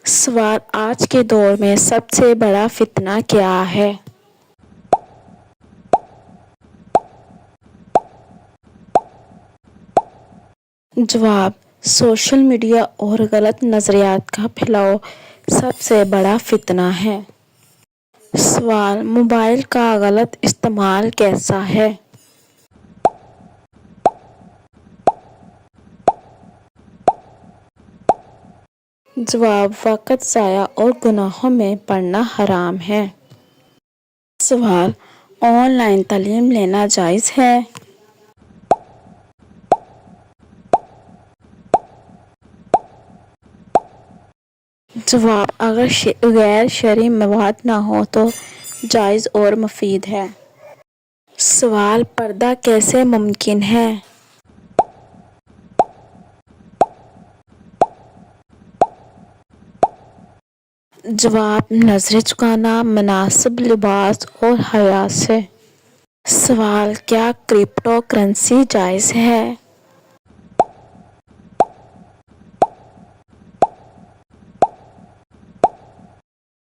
سوال: آج کے دور میں سب سے بڑا فتنہ کیا ہے؟ جواب: سوشل میڈیا اور غلط نظریات کا پھیلاؤ سب سے بڑا فتنہ ہے۔ سوال: موبائل کا غلط استعمال کیسا ہے؟ جواب: وقت ضائع اور گناہوں میں پڑنا حرام ہے۔ سوال: آن لائن تعلیم لینا جائز ہے؟ جواب: اگر غیر شرعی مواد نہ ہو تو جائز اور مفید ہے۔ سوال: پردہ کیسے ممکن ہے؟ جواب: نظر جھکانا، مناسب لباس اور حیا سے۔ سوال: کیا کرپٹو کرنسی جائز ہے؟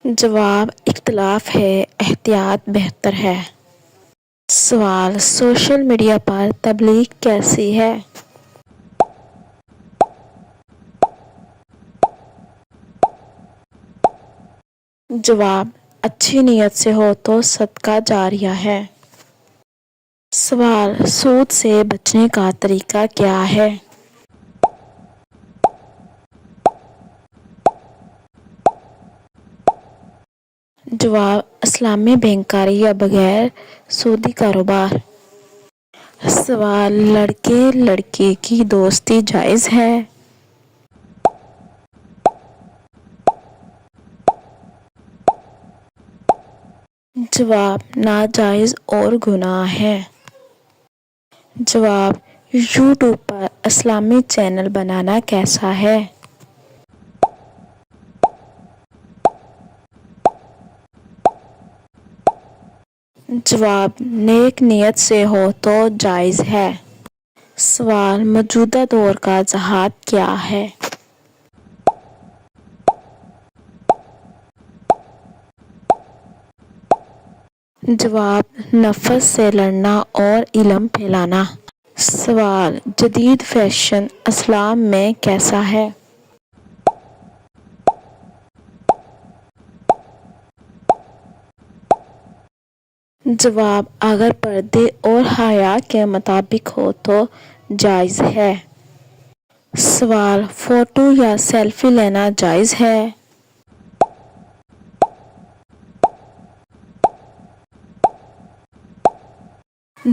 جواب: اختلاف ہے، احتیاط بہتر ہے۔ سوال: سوشل میڈیا پر تبلیغ کیسی ہے؟ جواب: اچھی نیت سے ہو تو صدقہ جاریہ ہے۔ سوال: سود سے بچنے کا طریقہ کیا ہے؟ جواب: اسلامی بینکاری یا بغیر سودی کاروبار۔ سوال: لڑکے لڑکی کی دوستی جائز ہے؟ جواب: ناجائز اور گناہ ہے۔ جواب: یوٹیوب پر اسلامی چینل بنانا کیسا ہے؟ جواب: نیک نیت سے ہو تو جائز ہے۔ سوال: موجودہ دور کا جہاد کیا ہے؟ جواب: نفس سے لڑنا اور علم پھیلانا۔ سوال: جدید فیشن اسلام میں کیسا ہے؟ جواب: اگر پردے اور حیا کے مطابق ہو تو جائز ہے۔ سوال: فوٹو یا سیلفی لینا جائز ہے؟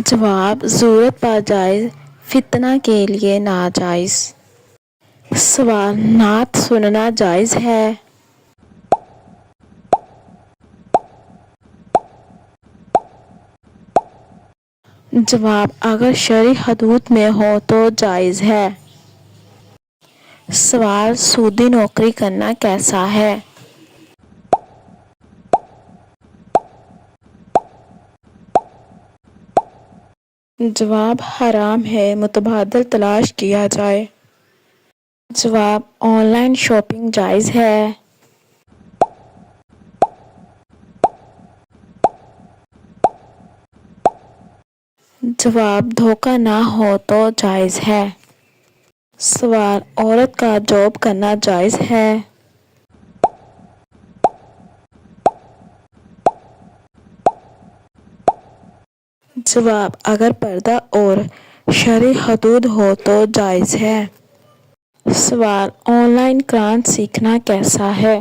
جواب: ضرورت پاجائز، فتنہ کے لیے ناجائز۔ سوال: نعت سننا جائز ہے؟ جواب: اگر شرعی حدود میں ہو تو جائز ہے۔ سوال: سودی نوکری کرنا کیسا ہے؟ جواب: حرام ہے، متبادل تلاش کیا جائے۔ جواب: آن لائن شاپنگ جائز ہے؟ جواب: دھوکہ نہ ہو تو جائز ہے۔ سوال: عورت کا جاب کرنا جائز ہے؟ جواب: اگر پردہ اور شرعی حدود ہو تو جائز ہے۔ سوال: آن لائن قرآن سیکھنا کیسا ہے؟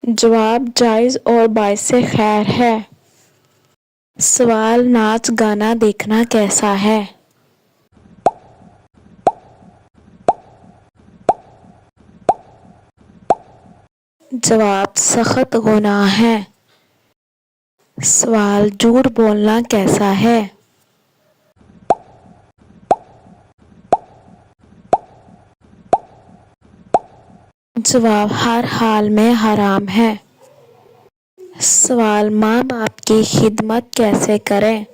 جواب: جائز اور باعث خیر ہے۔ سوال: ناچ گانا دیکھنا کیسا ہے؟ جواب: سخت گناہ ہے۔ سوال: جھوٹ بولنا کیسا ہے؟ جواب: ہر حال میں حرام ہے۔ سوال: ماں باپ کی خدمت کیسے کریں؟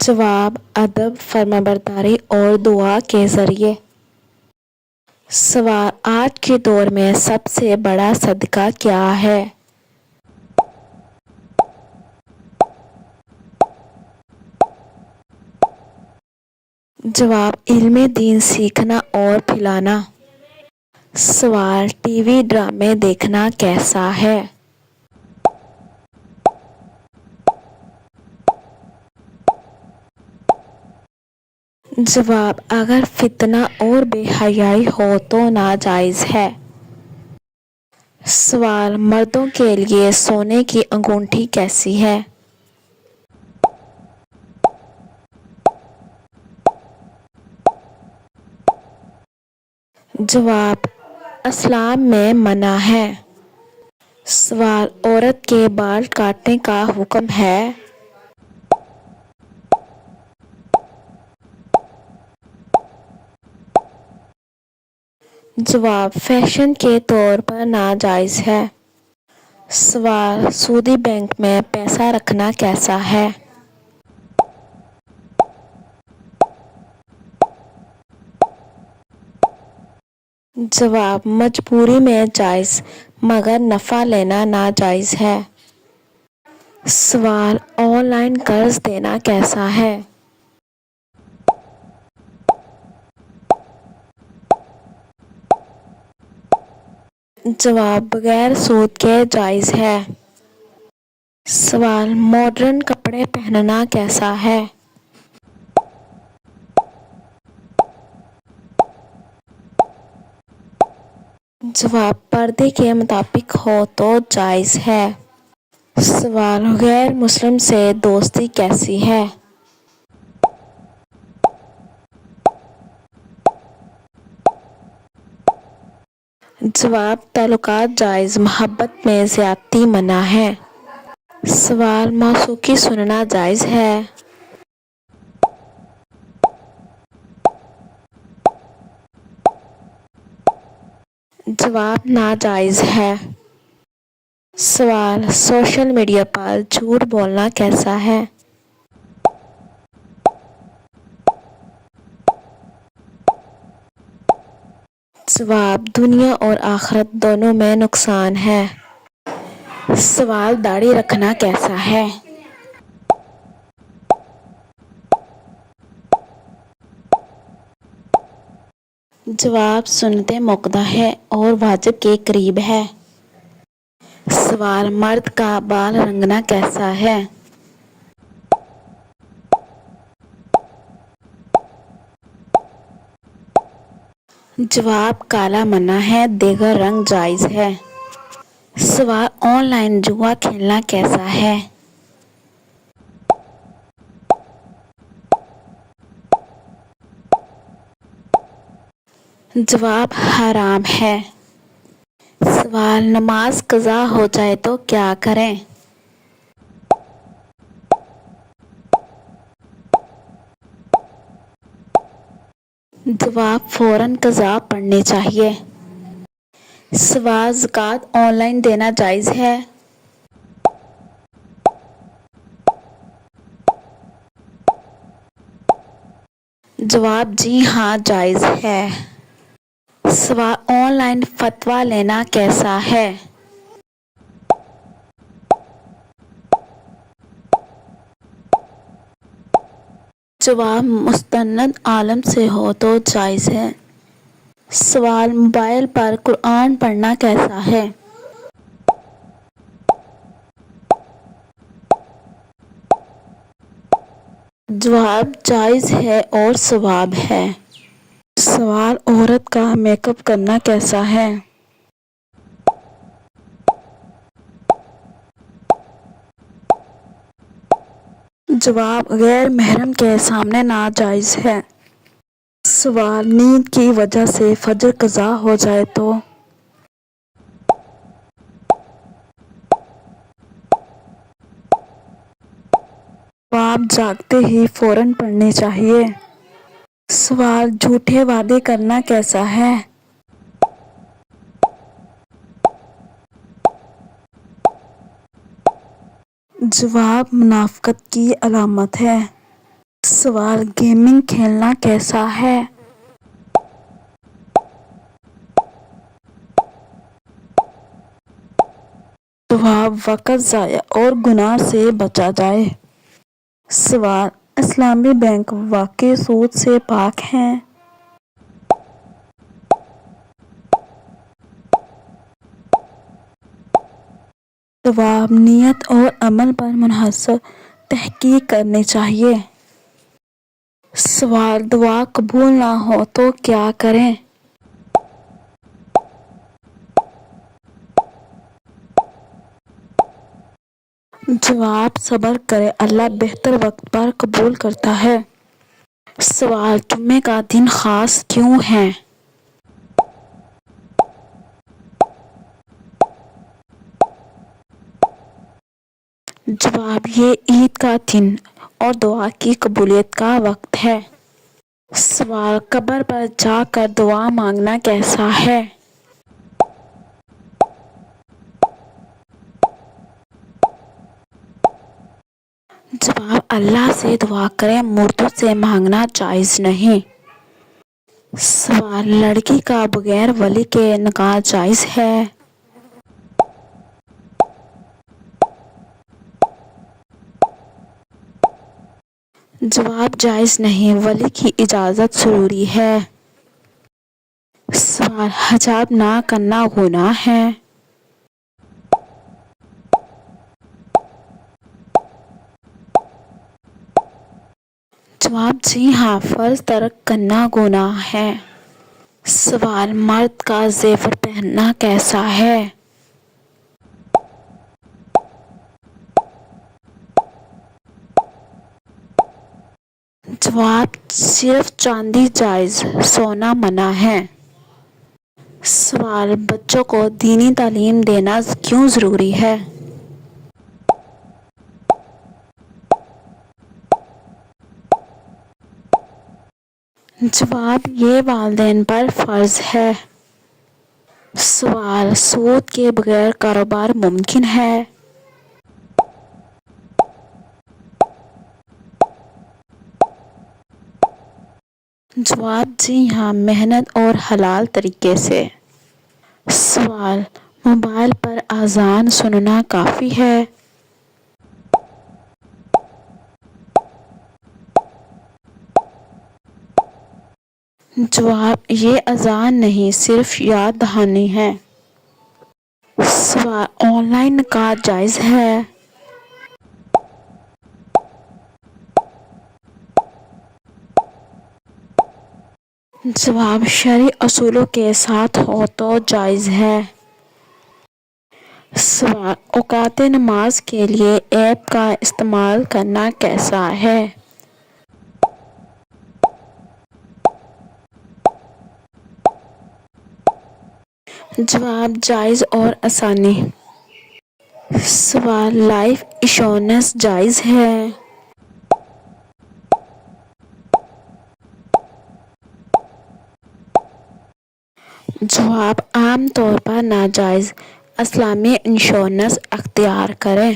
جواب: ادب، فرمانبرداری اور دعا کے ذریعے۔ سوال: آج کے دور میں سب سے بڑا صدقہ کیا ہے؟ جواب: علم دین سیکھنا اور پھیلانا۔ سوال: ٹی وی ڈرامے دیکھنا کیسا ہے؟ جواب: اگر فتنہ اور بے حیائی ہو تو ناجائز ہے۔ سوال: مردوں کے لیے سونے کی انگوٹھی کیسی ہے؟ جواب: اسلام میں منع ہے۔ سوال: عورت کے بال کاٹنے کا حکم ہے؟ جواب: فیشن کے طور پر ناجائز ہے۔ سوال: سودی بینک میں پیسہ رکھنا کیسا ہے؟ جواب: مجبوری میں جائز مگر نفع لینا ناجائز ہے۔ سوال: آن لائن قرض دینا کیسا ہے؟ جواب: بغیر سود کے جائز ہے۔ سوال: ماڈرن کپڑے پہننا کیسا ہے؟ جواب: پردے کے مطابق ہو تو جائز ہے۔ سوال: غیر مسلم سے دوستی کیسی ہے؟ جواب: تعلقات جائز، محبت میں زیادتی منع ہے۔ سوال: موسیقی سننا جائز ہے؟ جواب: ناجائز ہے۔ سوال: سوشل میڈیا پر جھوٹ بولنا کیسا ہے؟ جواب: دنیا اور آخرت دونوں میں نقصان ہے۔ سوال: داڑھی رکھنا کیسا ہے؟ جواب: سنت موقدہ ہے اور واجب کے قریب ہے۔ سوال: مرد کا بال رنگنا کیسا ہے؟ جواب: کالا منع ہے، دیگر رنگ جائز ہے۔ سوال: آن لائن جوا کھیلنا کیسا ہے؟ جواب: حرام ہے۔ سوال: نماز قضا ہو جائے تو کیا کریں؟ جواب: فوراً قضا پڑھنی چاہیے۔ سوال: زکوٰۃ آن لائن دینا جائز ہے؟ جواب: جی ہاں جائز ہے۔ سوال: آن لائن فتویٰ لینا کیسا ہے؟ جواب: مستند عالم سے ہو تو جائز ہے۔ سوال: موبائل پر قرآن پڑھنا کیسا ہے؟ جواب: جائز ہے اور ثواب ہے۔ سوال: عورت کا میک اپ کرنا کیسا ہے؟ جواب: غیر محرم کے سامنے ناجائز ہے۔ سوال: نیند کی وجہ سے فجر قضا ہو جائے تو؟ جواب: جاگتے ہی فوراً پڑھنی چاہیے۔ سوال: جھوٹے وعدے کرنا کیسا ہے؟ جواب: منافقت کی علامت ہے۔ سوال گیمنگ کھیلنا کیسا ہے؟ جواب وقت ضائع اور گناہ سے بچا جائے۔ سوال اسلامی بینک واقعی سود سے پاک ہیں؟ جواب نیت اور عمل پر منحصر تحقیق کرنی چاہیے۔ سوال دعا قبول نہ ہو تو کیا کریں؟ جواب صبر کرے، اللہ بہتر وقت پر قبول کرتا ہے۔ سوال جمعے کا دن خاص کیوں ہے؟ جواب یہ عید کا دن اور دعا کی قبولیت کا وقت ہے۔ سوال قبر پر جا کر دعا مانگنا کیسا ہے؟ جواب اللہ سے دعا کریں، مردوں سے مانگنا جائز نہیں۔ سوال لڑکی کا بغیر ولی کے نکاح جائز ہے؟ جواب جائز نہیں، ولی کی اجازت ضروری ہے۔ سوال حجاب نہ کرنا گناہ ہے؟ جواب جی ہاں، فرض ترک کرنا گناہ ہے۔ سوال مرد کا زیور پہننا کیسا ہے؟ جواب صرف چاندی جائز، سونا منع ہے۔ سوال بچوں کو دینی تعلیم دینا کیوں ضروری ہے؟ جواب یہ والدین پر فرض ہے۔ سوال سود کے بغیر کاروبار ممکن ہے؟ جواب جی ہاں، محنت اور حلال طریقے سے۔ سوال موبائل پر اذان سننا کافی ہے؟ جواب یہ اذان نہیں، صرف یاد دہانی ہے۔ سوال آن لائن نکاح جائز ہے؟ جواب شرعی اصولوں کے ساتھ ہو تو جائز ہے۔ سوال اوقات نماز کے لیے ایپ کا استعمال کرنا کیسا ہے؟ جواب جائز اور آسانی۔ سوال لائف انشورنس جائز ہے؟ جواب عام طور پر ناجائز، اسلامی انشورنس اختیار کریں۔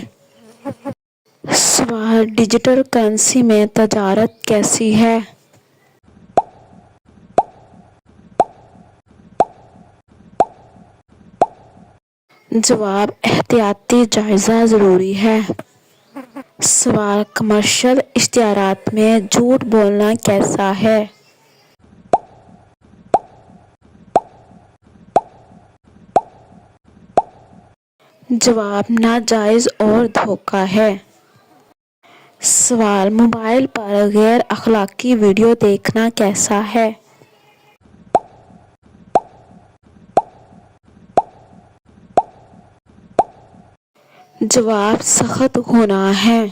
سوال ڈیجیٹل کرنسی میں تجارت کیسی ہے؟ جواب احتیاطی جائزہ ضروری ہے۔ سوال کمرشل اشتہارات میں جھوٹ بولنا کیسا ہے؟ جواب ناجائز اور دھوکہ ہے۔ سوال موبائل پر غیر اخلاقی ویڈیو دیکھنا کیسا ہے؟ جواب سخت گناہ ہے۔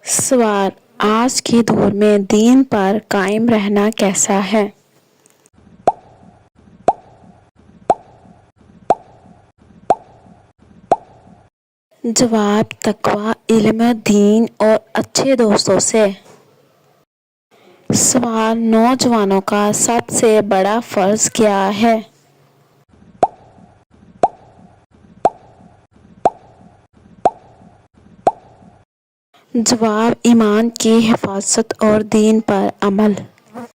سوال آج کے دور میں دین پر قائم رہنا کیسا ہے؟ جواب تقویٰ، علم، دین اور اچھے دوستوں سے۔ سوال نوجوانوں کا سب سے بڑا فرض کیا ہے؟ جواب: ایمان کی حفاظت اور دین پر عمل۔